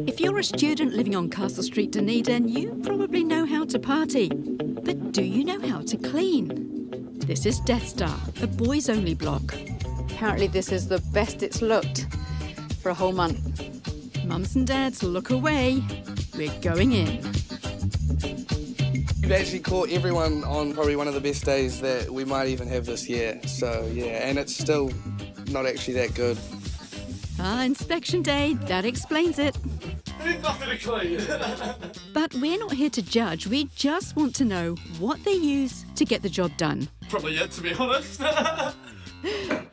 If you're a student living on Castle Street, Dunedin, you probably know how to party. But do you know how to clean? This is Death Star, a boys-only blog. Apparently this is the best it's looked for a whole month. Mums and dads, look away. We're going in. We've actually caught everyone on probably one of the best days that we might even have this year. So, yeah, and it's still not actually that good. Inspection day, that explains it. Nothing to clean. But we're not here to judge, we just want to know what they use to get the job done. Probably it, to be honest.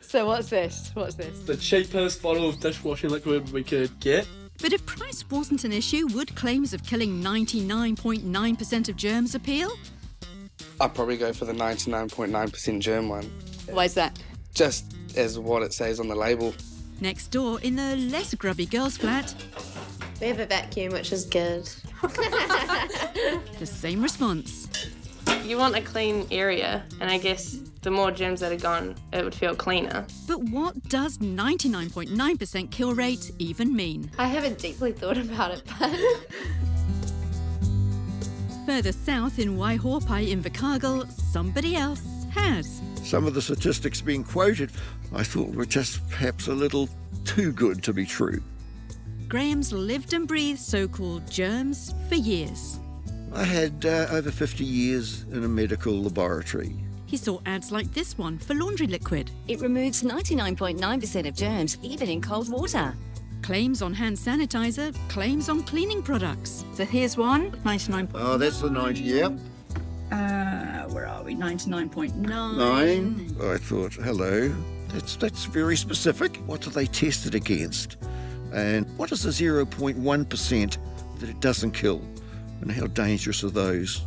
So what's this? What's this? The cheapest bottle of dishwashing liquid we could get. But if price wasn't an issue, would claims of killing 99.9% of germs appeal? I'd probably go for the 99.9% germ one. Why is that? Just as what it says on the label. Next door, in the less grubby girls' flat, We have a vacuum, which is good. the same response. You want a clean area, and I guess the more germs that are gone, it would feel cleaner. But what does 99.9% kill rate even mean? I haven't deeply thought about it, but... Further south in Waihopai in Invercargill, somebody else has. Some of the statistics being quoted, I thought were just perhaps a little too good to be true. Graham's lived and breathed so-called germs for years. I had over 50 years in a medical laboratory. He saw ads like this one for laundry liquid. It removes 99.9% of germs, even in cold water. Claims on hand sanitizer, claims on cleaning products. So here's one, 99. Oh, that's the 90, yeah. Where are we? 99.9. 9. I thought, hello, that's very specific. What do they test it against? And what is the 0.1% that it doesn't kill? And how dangerous are those?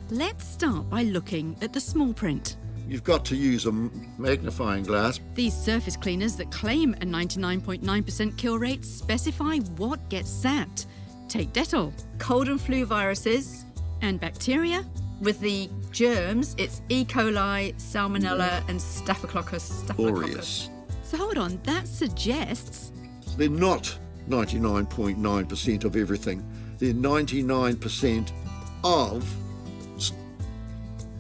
Let's start by looking at the small print. You've got to use a magnifying glass. These surface cleaners that claim a 99.9% kill rate specify what gets zapped. Take Dettol. Cold and flu viruses and bacteria. With the germs, it's E. coli, Salmonella and Staphylococcus Aureus. So hold on, that suggests... They're not 99.9% of everything. They're 99% of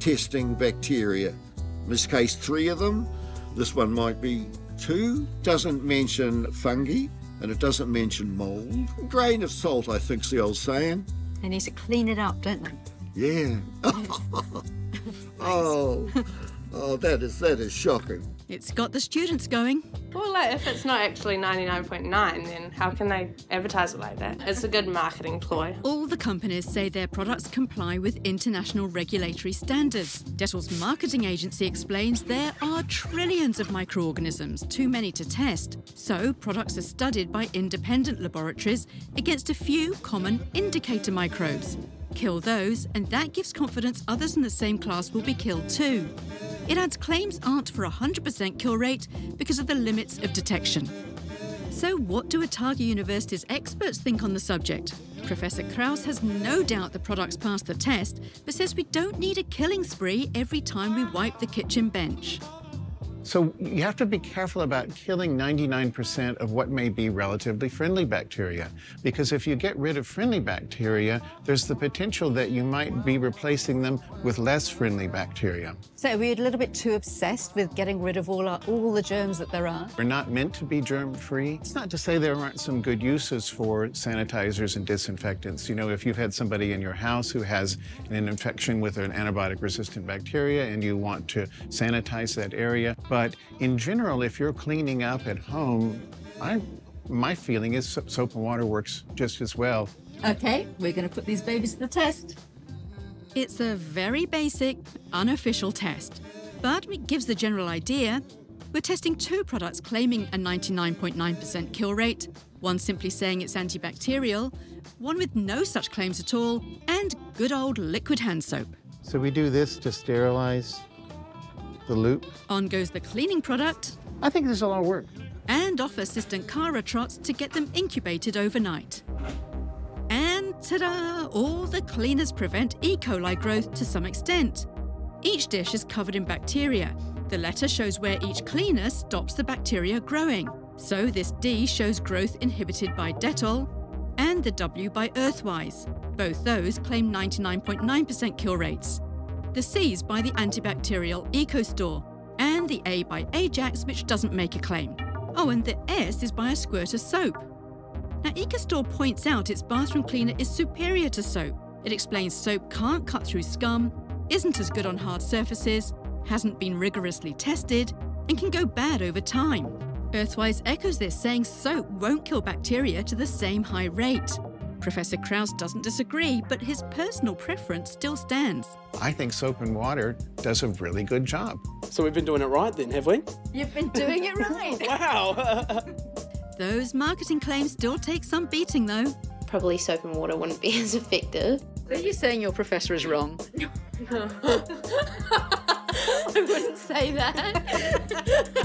testing bacteria. In this case, 3 of them. This one might be 2. Doesn't mention fungi, and it doesn't mention mould. A grain of salt, I think's the old saying. They need to clean it up, don't they? Yeah. oh, that is shocking. It's got the students going. Well, like, if it's not actually 99.9, then how can they advertise it like that? It's a good marketing ploy. All the companies say their products comply with international regulatory standards. Dettol's marketing agency explains there are trillions of microorganisms, too many to test. So products are studied by independent laboratories against a few common indicator microbes. Kill those, and that gives confidence others in the same class will be killed too. It adds claims aren't for 100% kill rate because of the limits of detection. So what do Otago University's experts think on the subject? Professor Krause has no doubt the products pass the test, but says we don't need a killing spree every time we wipe the kitchen bench. So you have to be careful about killing 99% of what may be relatively friendly bacteria, because if you get rid of friendly bacteria, there's the potential that you might be replacing them with less friendly bacteria. So are we a little bit too obsessed with getting rid of all the germs that there are? We're not meant to be germ-free. It's not to say there aren't some good uses for sanitizers and disinfectants. You know, if you've had somebody in your house who has an infection with an antibiotic-resistant bacteria and you want to sanitize that area, but in general, if you're cleaning up at home, my feeling is soap and water works just as well. Okay, we're going to put these babies to the test. It's a very basic, unofficial test, but it gives the general idea. We're testing 2 products claiming a 99.9% kill rate, one simply saying it's antibacterial, one with no such claims at all, and good old liquid hand soap. So we do this to sterilize the loop. On goes the cleaning product. I think this will all work. And off assistant Cara trots to get them incubated overnight. And ta-da! All the cleaners prevent E. coli growth to some extent. Each dish is covered in bacteria. The letter shows where each cleaner stops the bacteria growing. So this D shows growth inhibited by Dettol and the W by Earthwise. Both those claim 99.9% kill rates. The C's by the antibacterial EcoStore, and the A by Ajax, which doesn't make a claim. Oh, and the S is by a squirter soap. Now, EcoStore points out its bathroom cleaner is superior to soap. It explains soap can't cut through scum, isn't as good on hard surfaces, hasn't been rigorously tested, and can go bad over time. Earthwise echoes this, saying soap won't kill bacteria to the same high rate. Professor Krause doesn't disagree, but his personal preference still stands. I think soap and water does a really good job. So we've been doing it right then, have we? You've been doing it right. Wow! Those marketing claims still take some beating, though. Probably soap and water wouldn't be as effective. Are you saying your professor is wrong? I wouldn't say that.